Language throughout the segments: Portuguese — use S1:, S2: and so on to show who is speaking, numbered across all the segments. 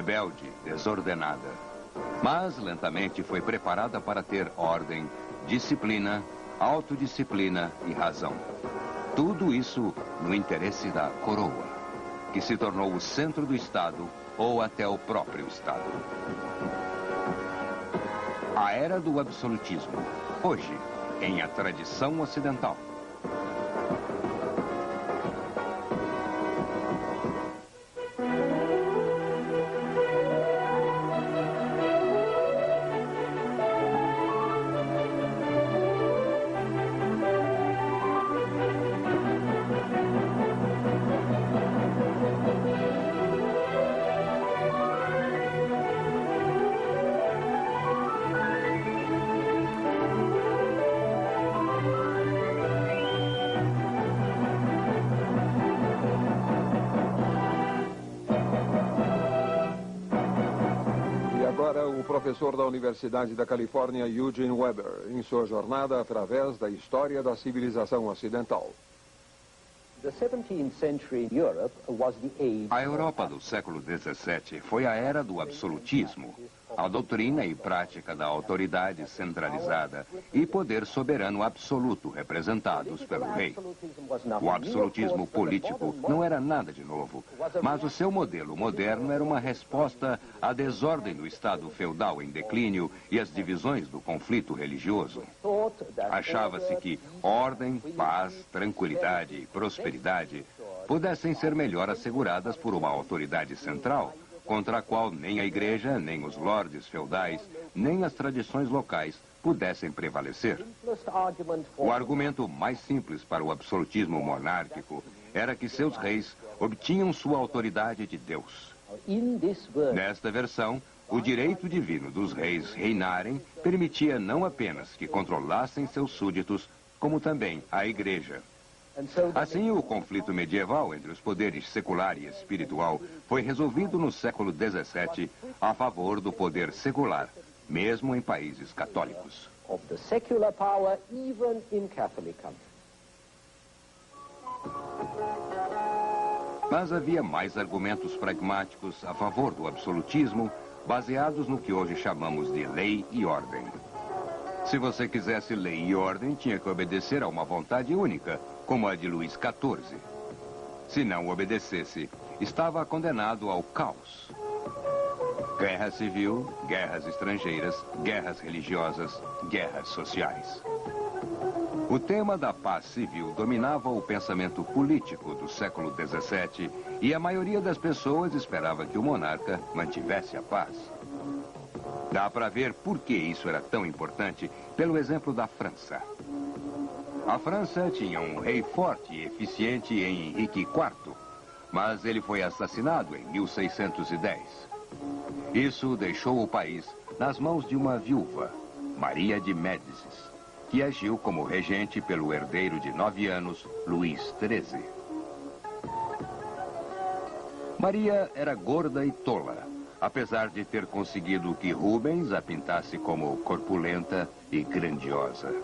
S1: rebelde, desordenada. Mas lentamente foi preparada para ter ordem, disciplina, autodisciplina e razão. Tudo isso no interesse da coroa, que se tornou o centro do Estado ou até o próprio Estado. A era do absolutismo, hoje, em A Tradição Ocidental.
S2: O professor da Universidade da Califórnia, Eugene Weber, em sua jornada através da história da civilização ocidental.
S1: A Europa do século XVII foi a era do absolutismo, a doutrina e prática da autoridade centralizada e poder soberano absoluto representados pelo rei. O absolutismo político não era nada de novo, mas o seu modelo moderno era uma resposta à desordem do Estado feudal em declínio e às divisões do conflito religioso. Achava-se que ordem, paz, tranquilidade e prosperidade pudessem ser melhor asseguradas por uma autoridade central, contra a qual nem a igreja, nem os lordes feudais, nem as tradições locais pudessem prevalecer. O argumento mais simples para o absolutismo monárquico era que seus reis obtinham sua autoridade de Deus. Nesta versão, o direito divino dos reis reinarem permitia não apenas que controlassem seus súditos, como também a igreja. Assim, o conflito medieval entre os poderes secular e espiritual foi resolvido no século XVII a favor do poder secular, mesmo em países católicos. Mas havia mais argumentos pragmáticos a favor do absolutismo, baseados no que hoje chamamos de lei e ordem. Se você quisesse lei e ordem, tinha que obedecer a uma vontade única, como a de Luís XIV. Se não obedecesse, estava condenado ao caos. Guerra civil, guerras estrangeiras, guerras religiosas, guerras sociais. O tema da paz civil dominava o pensamento político do século XVII e a maioria das pessoas esperava que o monarca mantivesse a paz. Dá para ver por que isso era tão importante pelo exemplo da França. A França tinha um rei forte e eficiente em Henrique IV, mas ele foi assassinado em 1610. Isso deixou o país nas mãos de uma viúva, Maria de Médicis, que agiu como regente pelo herdeiro de 9 anos, Luís XIII. Maria era gorda e tola, apesar de ter conseguido que Rubens a pintasse como corpulenta e grandiosa.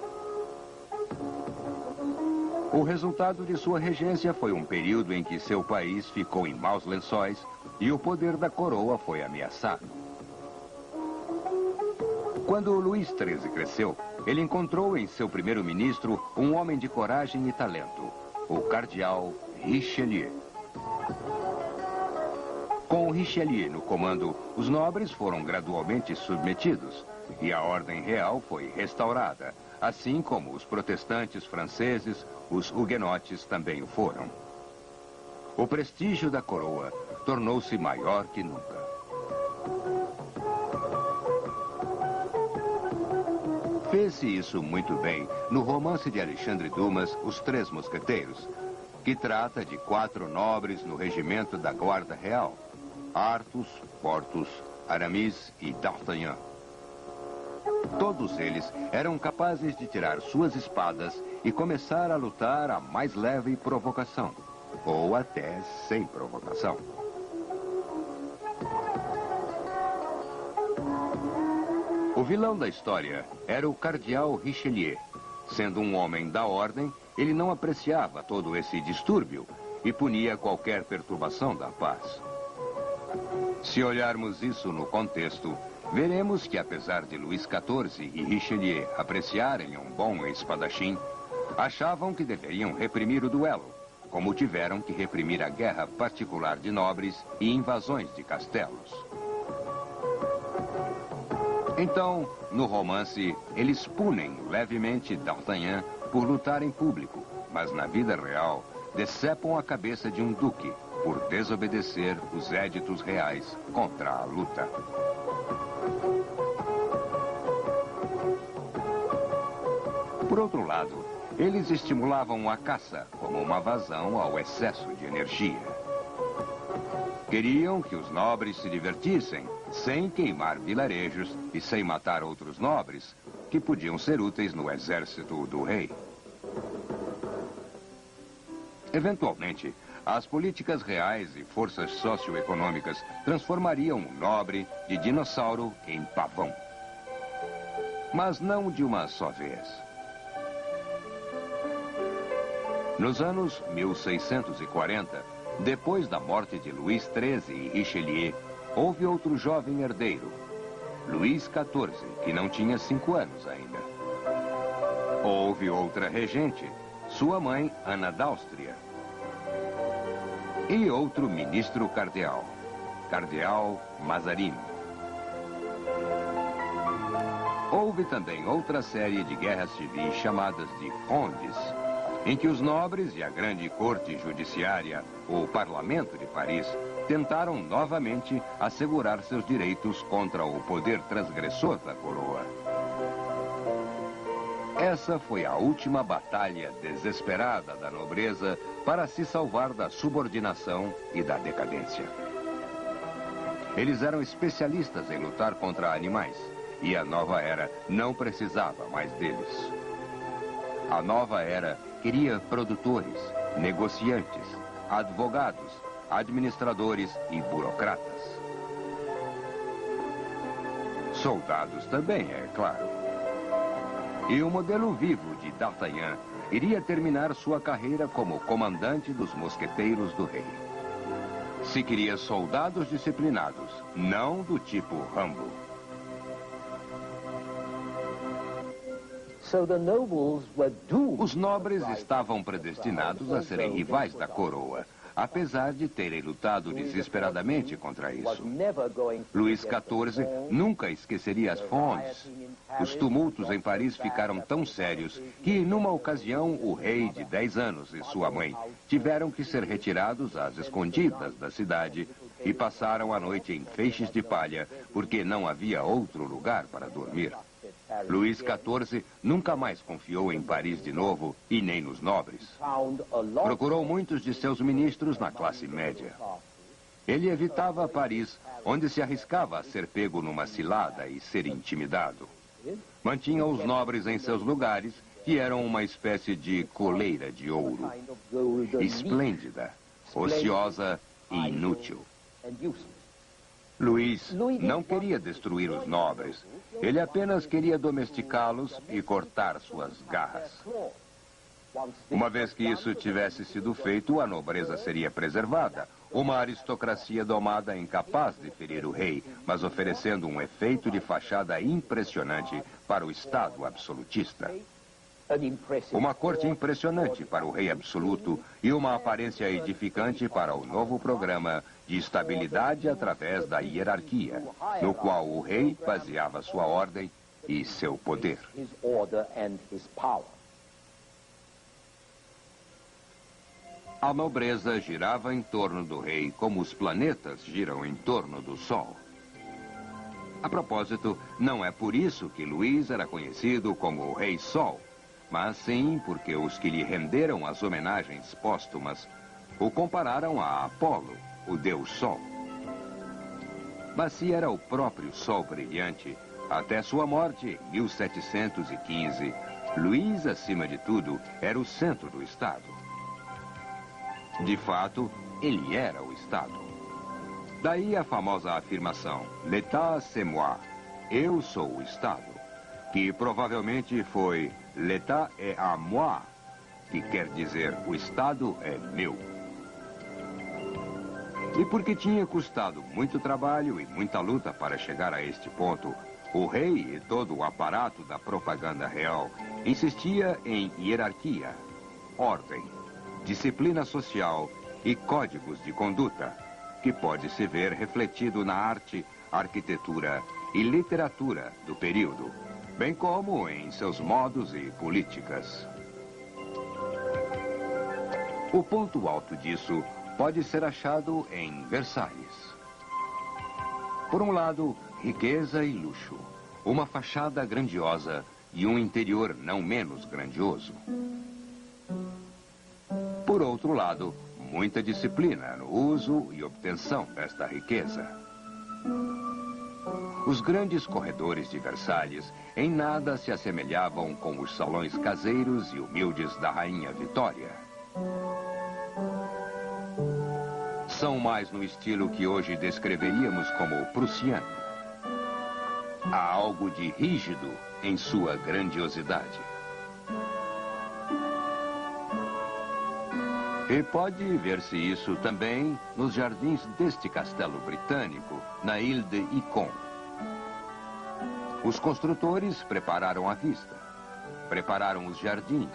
S1: O resultado de sua regência foi um período em que seu país ficou em maus lençóis e o poder da coroa foi ameaçado. Quando Luís XIII cresceu, ele encontrou em seu primeiro-ministro um homem de coragem e talento, o cardeal Richelieu. Com Richelieu no comando, os nobres foram gradualmente submetidos e a ordem real foi restaurada, assim como os protestantes franceses, os huguenotes também o foram. O prestígio da coroa tornou-se maior que nunca. Fez-se isso muito bem no romance de Alexandre Dumas, Os Três Mosqueteiros, que trata de 4 nobres no regimento da Guarda Real: Athos, Porthos, Aramis e D'Artagnan. Todos eles eram capazes de tirar suas espadas e começar a lutar a mais leve provocação, ou até sem provocação. O vilão da história era o cardeal Richelieu. Sendo um homem da ordem, ele não apreciava todo esse distúrbio e punia qualquer perturbação da paz. Se olharmos isso no contexto, veremos que apesar de Luís XIV e Richelieu apreciarem um bom espadachim, achavam que deveriam reprimir o duelo, como tiveram que reprimir a guerra particular de nobres e invasões de castelos. Então, no romance, eles punem levemente D'Artagnan por lutar em público, mas na vida real, decepam a cabeça de um duque por desobedecer os éditos reais contra a luta. Por outro lado, eles estimulavam a caça como uma vazão ao excesso de energia. Queriam que os nobres se divertissem, sem queimar vilarejos e sem matar outros nobres, que podiam ser úteis no exército do rei. Eventualmente, as políticas reais e forças socioeconômicas transformariam o nobre de dinossauro em pavão. Mas não de uma só vez. Nos anos 1640, depois da morte de Luís XIII e Richelieu, houve outro jovem herdeiro, Luís XIV, que não tinha 5 anos ainda. Houve outra regente, sua mãe, Ana d'Áustria. E outro ministro cardeal, Cardeal Mazarin. Houve também outra série de guerras civis chamadas de frondes, em que os nobres e a grande corte judiciária, o Parlamento de Paris, tentaram novamente assegurar seus direitos contra o poder transgressor da coroa. Essa foi a última batalha desesperada da nobreza para se salvar da subordinação e da decadência. Eles eram especialistas em lutar contra animais, e a nova era não precisava mais deles. A nova era queria produtores, negociantes, advogados, administradores e burocratas. Soldados também, é claro. E o modelo vivo de D'Artagnan iria terminar sua carreira como comandante dos mosqueteiros do rei. Se queria soldados disciplinados, não do tipo Rambo. Os nobres estavam predestinados a serem rivais da coroa, apesar de terem lutado desesperadamente contra isso. Luís XIV nunca esqueceria as frondes. Os tumultos em Paris ficaram tão sérios que, numa ocasião, o rei de 10 anos e sua mãe tiveram que ser retirados às escondidas da cidade e passaram a noite em feixes de palha, porque não havia outro lugar para dormir. Luís XIV nunca mais confiou em Paris de novo e nem nos nobres. Procurou muitos de seus ministros na classe média. Ele evitava Paris, onde se arriscava a ser pego numa cilada e ser intimidado. Mantinha os nobres em seus lugares, que eram uma espécie de coleira de ouro. Esplêndida, ociosa e inútil. Luís não queria destruir os nobres. Ele apenas queria domesticá-los e cortar suas garras. Uma vez que isso tivesse sido feito, a nobreza seria preservada. Uma aristocracia domada incapaz de ferir o rei, mas oferecendo um efeito de fachada impressionante para o Estado absolutista. Uma corte impressionante para o rei absoluto e uma aparência edificante para o novo programa de estabilidade através da hierarquia, no qual o rei baseava sua ordem e seu poder. A nobreza girava em torno do rei como os planetas giram em torno do Sol. A propósito, não é por isso que Luís era conhecido como o Rei Sol, mas sim porque os que lhe renderam as homenagens póstumas o compararam a Apolo, o deus Sol. Mas se era o próprio Sol brilhante, até sua morte em 1715, Luís, acima de tudo, era o centro do Estado. De fato, ele era o Estado. Daí a famosa afirmação, l'État c'est moi, eu sou o Estado, que provavelmente foi l'État est à moi, que quer dizer o Estado é meu. E porque tinha custado muito trabalho e muita luta para chegar a este ponto, o rei e todo o aparato da propaganda real insistia em hierarquia, ordem, disciplina social e códigos de conduta, que pode se ver refletido na arte, arquitetura e literatura do período, bem como em seus modos e políticas. O ponto alto disso pode ser achado em Versalhes. Por um lado, riqueza e luxo, uma fachada grandiosa e um interior não menos grandioso. Por outro lado, muita disciplina no uso e obtenção desta riqueza. Os grandes corredores de Versalhes em nada se assemelhavam com os salões caseiros e humildes da Rainha Vitória. São mais no estilo que hoje descreveríamos como prussiano. Há algo de rígido em sua grandiosidade. E pode ver-se isso também nos jardins deste castelo britânico, na Ile de Icon. Os construtores prepararam a vista, prepararam os jardins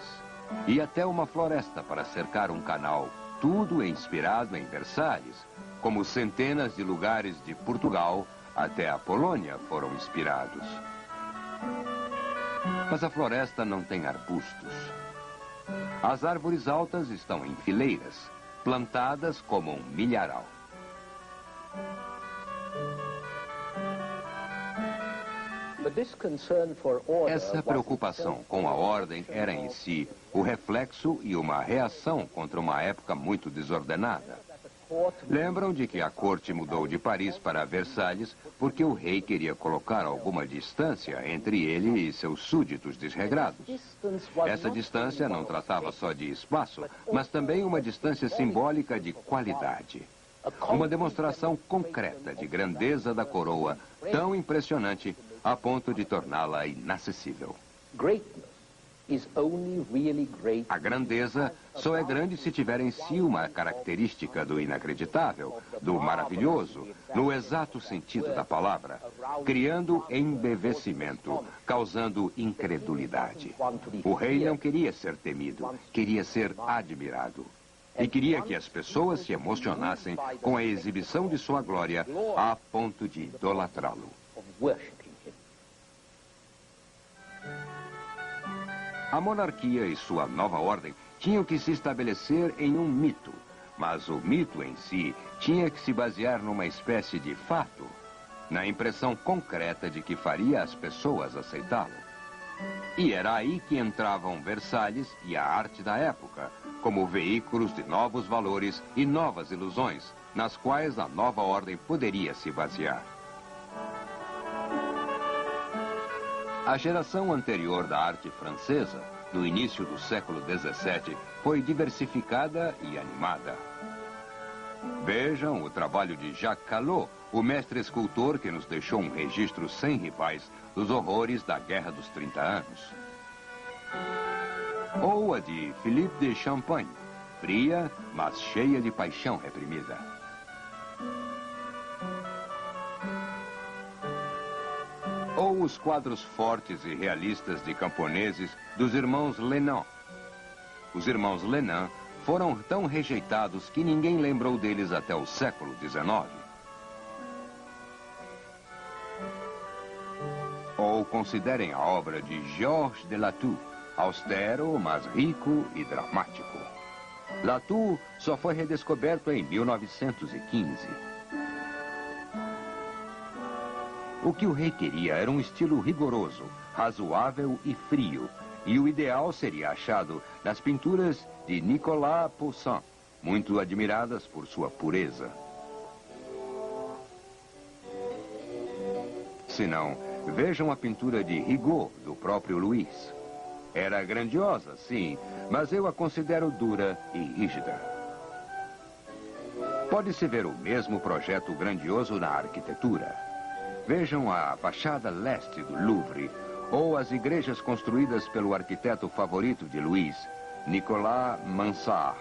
S1: e até uma floresta para cercar um canal, tudo inspirado em Versalhes, como centenas de lugares de Portugal até a Polônia foram inspirados. Mas a floresta não tem arbustos. As árvores altas estão em fileiras, plantadas como um milharal. Essa preocupação com a ordem era em si o reflexo e uma reação contra uma época muito desordenada. Lembram de que a corte mudou de Paris para Versalhes porque o rei queria colocar alguma distância entre ele e seus súditos desregrados. Essa distância não tratava só de espaço, mas também uma distância simbólica de qualidade. Uma demonstração concreta de grandeza da coroa, tão impressionante a ponto de torná-la inacessível. A grandeza só é grande se tiver em si uma característica do inacreditável, do maravilhoso, no exato sentido da palavra, criando embevecimento, causando incredulidade. O rei não queria ser temido, queria ser admirado. E queria que as pessoas se emocionassem com a exibição de sua glória a ponto de idolatrá-lo. A monarquia e sua nova ordem tinham que se estabelecer em um mito, mas o mito em si tinha que se basear numa espécie de fato, na impressão concreta de que faria as pessoas aceitá-lo. E era aí que entravam Versalhes e a arte da época, como veículos de novos valores e novas ilusões, nas quais a nova ordem poderia se basear. A geração anterior da arte francesa, no início do século XVII, foi diversificada e animada. Vejam o trabalho de Jacques Callot, o mestre escultor que nos deixou um registro sem rivais dos horrores da Guerra dos 30 Anos. Ou a de Philippe de Champagne, fria, mas cheia de paixão reprimida. Ou os quadros fortes e realistas de camponeses dos irmãos Lenain. Os irmãos Lenain foram tão rejeitados que ninguém lembrou deles até o século XIX. Ou considerem a obra de Georges de Latour, austero, mas rico e dramático. Latour só foi redescoberto em 1915. O que o rei queria era um estilo rigoroso, razoável e frio, e o ideal seria achado nas pinturas de Nicolas Poussin, muito admiradas por sua pureza. Se não, vejam a pintura de Rigaud, do próprio Luís. Era grandiosa, sim, mas eu a considero dura e rígida. Pode-se ver o mesmo projeto grandioso na arquitetura. Vejam a fachada leste do Louvre, ou as igrejas construídas pelo arquiteto favorito de Luís, Nicolas Mansart.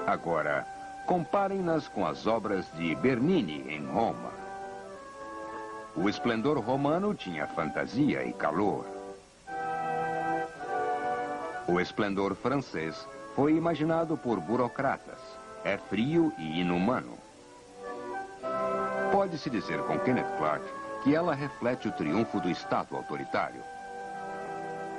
S1: Agora, comparem-nas com as obras de Bernini em Roma. O esplendor romano tinha fantasia e calor. O esplendor francês foi imaginado por burocratas. É frio e inumano. Pode-se dizer com Kenneth Clark que ela reflete o triunfo do Estado autoritário.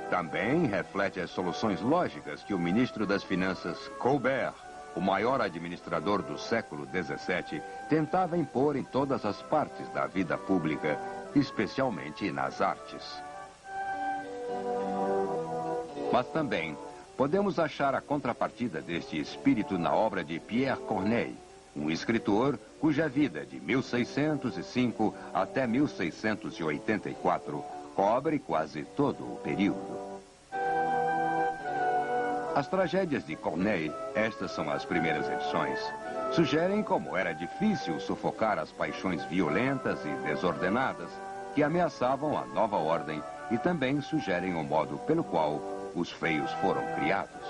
S1: Também reflete as soluções lógicas que o ministro das Finanças, Colbert, o maior administrador do século XVII, tentava impor em todas as partes da vida pública, especialmente nas artes. Mas também podemos achar a contrapartida deste espírito na obra de Pierre Corneille, um escritor cuja vida de 1605 até 1684 cobre quase todo o período. As tragédias de Corneille, estas são as primeiras edições, sugerem como era difícil sufocar as paixões violentas e desordenadas que ameaçavam a nova ordem e também sugerem o modo pelo qual os feios foram criados.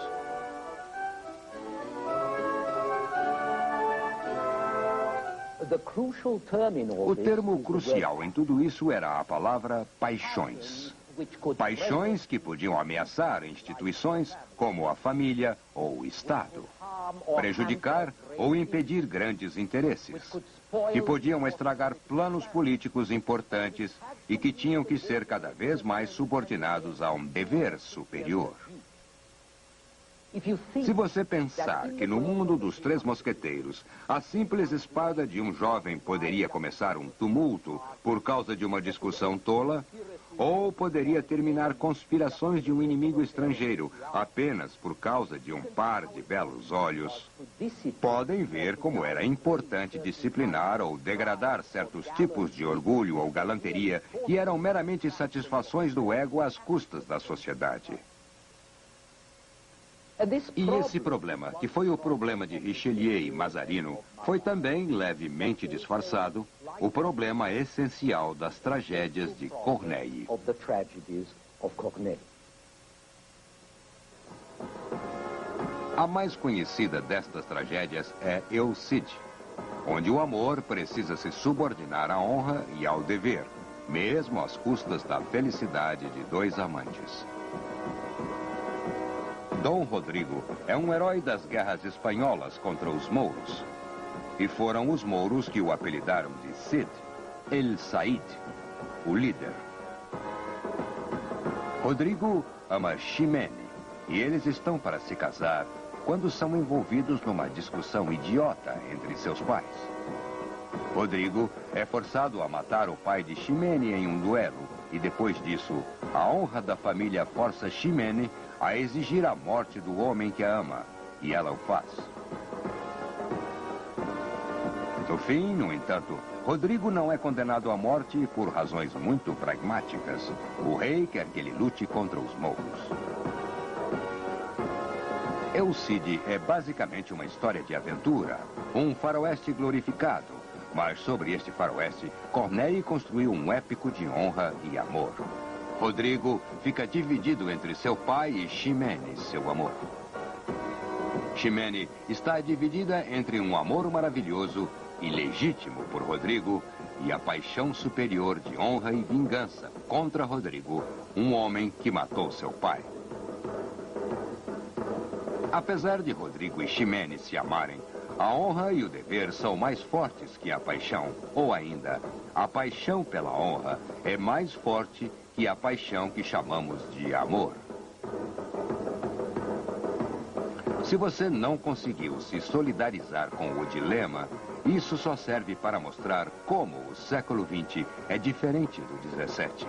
S1: O termo crucial em tudo isso era a palavra paixões. Paixões que podiam ameaçar instituições como a família ou o Estado, prejudicar ou impedir grandes interesses, que podiam estragar planos políticos importantes e que tinham que ser cada vez mais subordinados a um dever superior. Se você pensar que no mundo dos Três Mosqueteiros, a simples espada de um jovem poderia começar um tumulto por causa de uma discussão tola, ou poderia terminar conspirações de um inimigo estrangeiro apenas por causa de um par de belos olhos, podem ver como era importante disciplinar ou degradar certos tipos de orgulho ou galanteria que eram meramente satisfações do ego às custas da sociedade. E esse problema, que foi o problema de Richelieu e Mazarino, foi também levemente disfarçado o problema essencial das tragédias de Corneille. A mais conhecida destas tragédias é El Cid, onde o amor precisa se subordinar à honra e ao dever, mesmo às custas da felicidade de dois amantes. Dom Rodrigo é um herói das guerras espanholas contra os mouros. E foram os mouros que o apelidaram de Cid, El Said, o líder. Rodrigo ama Ximene e eles estão para se casar quando são envolvidos numa discussão idiota entre seus pais. Rodrigo é forçado a matar o pai de Ximene em um duelo e depois disso, a honra da família força Ximene a exigir a morte do homem que a ama, e ela o faz. No fim, no entanto, Rodrigo não é condenado à morte por razões muito pragmáticas. O rei quer que ele lute contra os mouros. El Cid é basicamente uma história de aventura, um faroeste glorificado, mas sobre este faroeste, Corneille construiu um épico de honra e amor. Rodrigo fica dividido entre seu pai e Ximene, seu amor. Ximene está dividida entre um amor maravilhoso e legítimo por Rodrigo e a paixão superior de honra e vingança contra Rodrigo, um homem que matou seu pai. Apesar de Rodrigo e Ximene se amarem, a honra e o dever são mais fortes que a paixão, ou ainda, a paixão pela honra é mais forte que a paixão que chamamos de amor. Se você não conseguiu se solidarizar com o dilema, isso só serve para mostrar como o século XX é diferente do XVII.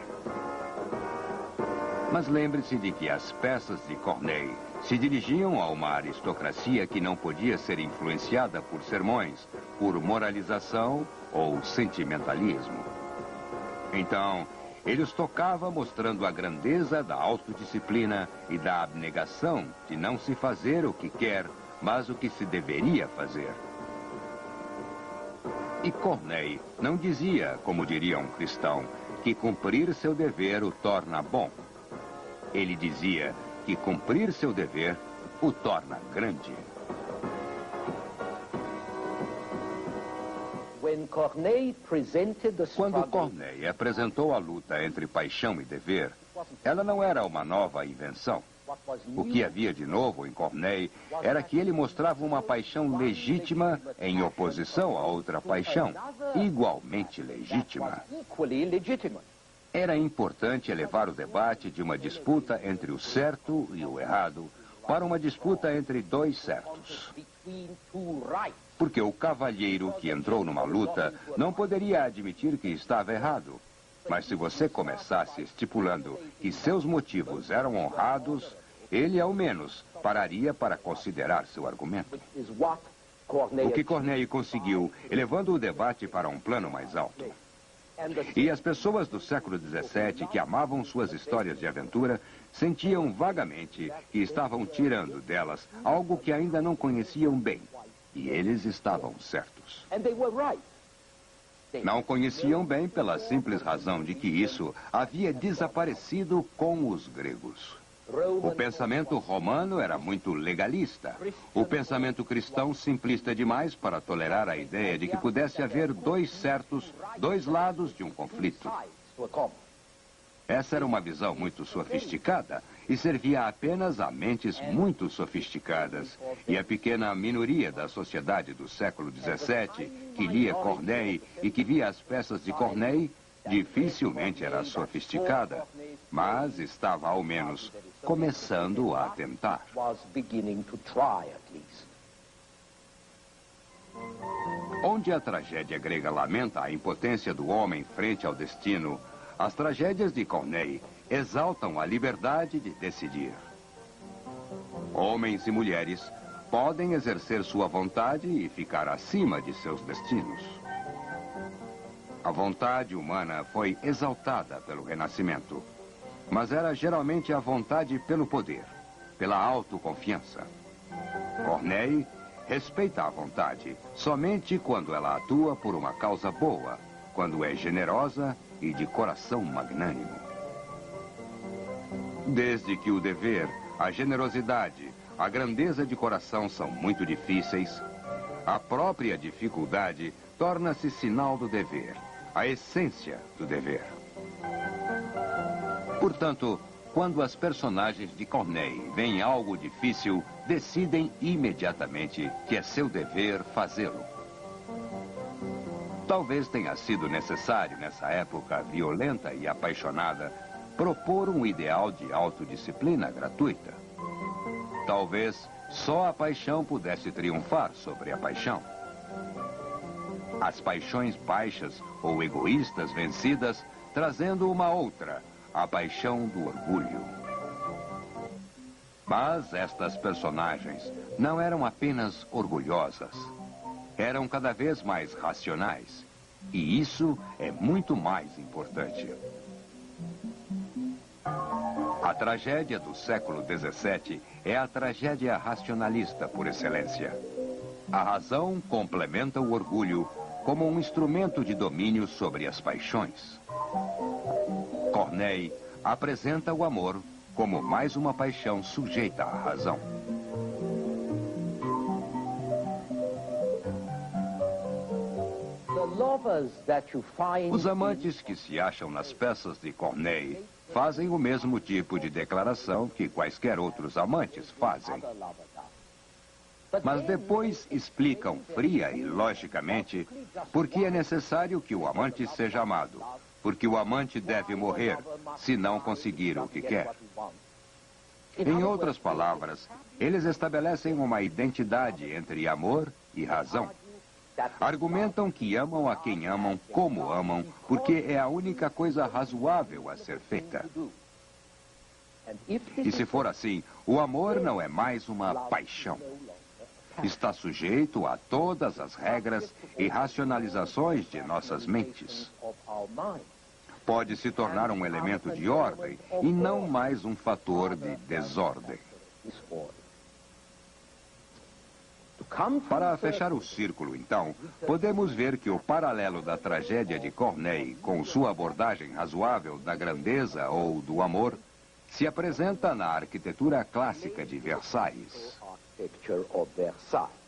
S1: Mas lembre-se de que as peças de Corneille se dirigiam a uma aristocracia que não podia ser influenciada por sermões, por moralização ou sentimentalismo. Então, ele os tocava mostrando a grandeza da autodisciplina e da abnegação de não se fazer o que quer, mas o que se deveria fazer. E Corneille não dizia, como diria um cristão, que cumprir seu dever o torna bom. Ele dizia que cumprir seu dever o torna grande. Quando Corneille apresentou a luta entre paixão e dever, ela não era uma nova invenção. O que havia de novo em Corneille era que ele mostrava uma paixão legítima em oposição a outra paixão, igualmente legítima. Era importante elevar o debate de uma disputa entre o certo e o errado para uma disputa entre dois certos. Porque o cavalheiro que entrou numa luta não poderia admitir que estava errado. Mas se você começasse estipulando que seus motivos eram honrados, ele, ao menos, pararia para considerar seu argumento. O que Corneille conseguiu, elevando o debate para um plano mais alto. E as pessoas do século XVII que amavam suas histórias de aventura sentiam vagamente que estavam tirando delas algo que ainda não conheciam bem. E eles estavam certos. Não conheciam bem pela simples razão de que isso havia desaparecido com os gregos. O pensamento romano era muito legalista. O pensamento cristão simplista demais para tolerar a ideia de que pudesse haver dois certos, dois lados de um conflito. Essa era uma visão muito sofisticada e servia apenas a mentes muito sofisticadas. E a pequena minoria da sociedade do século XVII, que lia Corneille e que via as peças de Corneille, dificilmente era sofisticada, mas estava ao menos começando a tentar. Onde a tragédia grega lamenta a impotência do homem frente ao destino, as tragédias de Corneille exaltam a liberdade de decidir. Homens e mulheres podem exercer sua vontade e ficar acima de seus destinos. A vontade humana foi exaltada pelo Renascimento, mas era geralmente a vontade pelo poder, pela autoconfiança. Corneille respeita a vontade somente quando ela atua por uma causa boa, quando é generosa e de coração magnânimo. Desde que o dever, a generosidade, a grandeza de coração são muito difíceis, a própria dificuldade torna-se sinal do dever, a essência do dever. Portanto, quando as personagens de Corneille veem algo difícil, decidem imediatamente que é seu dever fazê-lo. Talvez tenha sido necessário, nessa época violenta e apaixonada, propor um ideal de autodisciplina gratuita. Talvez só a paixão pudesse triunfar sobre a paixão. As paixões baixas ou egoístas vencidas, trazendo uma outra, a paixão do orgulho. Mas estas personagens não eram apenas orgulhosas. Eram cada vez mais racionais. E isso é muito mais importante. A tragédia do século XVII é a tragédia racionalista por excelência. A razão complementa o orgulho como um instrumento de domínio sobre as paixões. Corneille apresenta o amor como mais uma paixão sujeita à razão. Os amantes que se acham nas peças de Corneille fazem o mesmo tipo de declaração que quaisquer outros amantes fazem. Mas depois explicam fria e logicamente por que é necessário que o amante seja amado, porque o amante deve morrer se não conseguir o que quer. Em outras palavras, eles estabelecem uma identidade entre amor e razão. Argumentam que amam a quem amam como amam, porque é a única coisa razoável a ser feita. E se for assim, o amor não é mais uma paixão. Está sujeito a todas as regras e racionalizações de nossas mentes. Pode se tornar um elemento de ordem e não mais um fator de desordem. Para fechar o círculo, então, podemos ver que o paralelo da tragédia de Corneille com sua abordagem razoável da grandeza ou do amor se apresenta na arquitetura clássica de Versailles.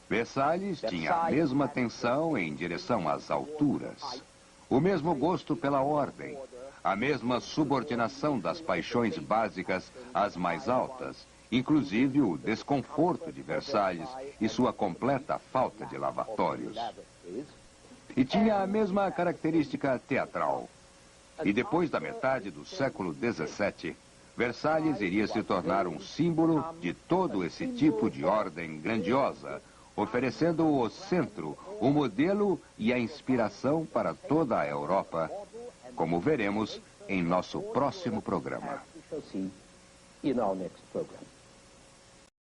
S1: Versalhes tinha a mesma tensão em direção às alturas, o mesmo gosto pela ordem, a mesma subordinação das paixões básicas às mais altas, inclusive o desconforto de Versalhes e sua completa falta de lavatórios. E tinha a mesma característica teatral. E depois da metade do século XVII, Versalhes iria se tornar um símbolo de todo esse tipo de ordem grandiosa, oferecendo o centro, o modelo e a inspiração para toda a Europa, como veremos em nosso próximo programa.
S3: In our next program.